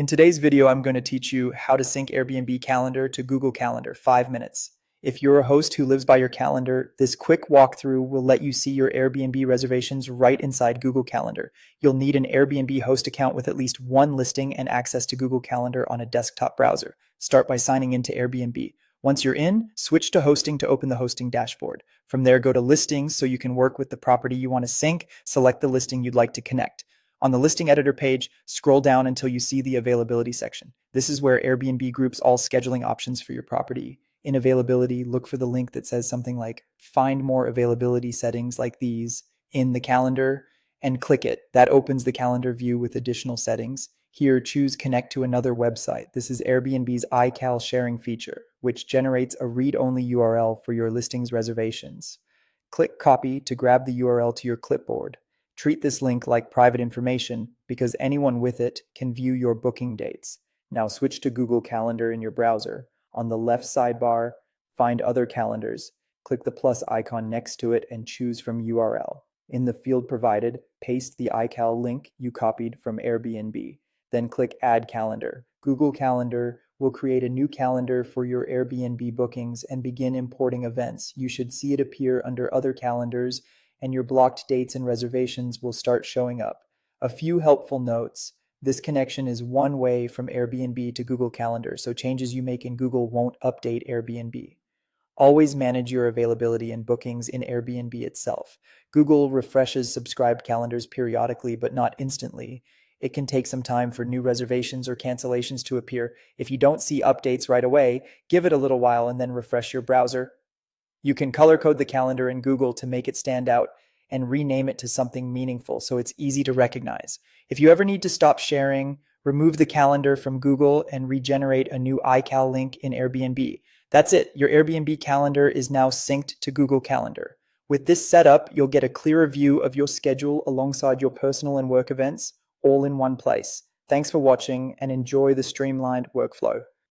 In today's video, I'm going to teach you how to sync Airbnb Calendar to Google Calendar, 5 minutes. If you're a host who lives by your calendar, this quick walkthrough will let you see your Airbnb reservations right inside Google Calendar. You'll need an Airbnb host account with at least one listing and access to Google Calendar on a desktop browser. Start by signing into Airbnb. Once you're in, switch to hosting to open the hosting dashboard. From there, go to listings so you can work with the property you want to sync. Select the listing you'd like to connect. On the listing editor page, scroll down until you see the availability section. This is where Airbnb groups all scheduling options for your property. In availability, look for the link that says something like find more availability settings like these in the calendar and click it. That opens the calendar view with additional settings. Here, choose connect to another website. This is Airbnb's iCal sharing feature, which generates a read-only URL for your listing's reservations. Click copy to grab the URL to your clipboard. Treat this link like private information because anyone with it can view your booking dates. Now switch to Google Calendar in your browser. On the left sidebar, find Other Calendars. Click the plus icon next to it and choose from URL. In the field provided, paste the iCal link you copied from Airbnb. Then click Add Calendar. Google Calendar will create a new calendar for your Airbnb bookings and begin importing events. You should see it appear under Other Calendars, and your blocked dates and reservations will start showing up. A few helpful notes. This connection is one way from Airbnb to Google Calendar, so changes you make in Google won't update Airbnb. Always manage your availability and bookings in Airbnb itself. Google refreshes subscribed calendars periodically, but not instantly. It can take some time for new reservations or cancellations to appear. If you don't see updates right away, give it a little while and then refresh your browser. You can color code the calendar in Google to make it stand out and rename it to something meaningful so it's easy to recognize. If you ever need to stop sharing, remove the calendar from Google and regenerate a new iCal link in Airbnb. That's it. Your Airbnb calendar is now synced to Google Calendar. With this setup, you'll get a clearer view of your schedule alongside your personal and work events, all in one place. Thanks for watching and enjoy the streamlined workflow.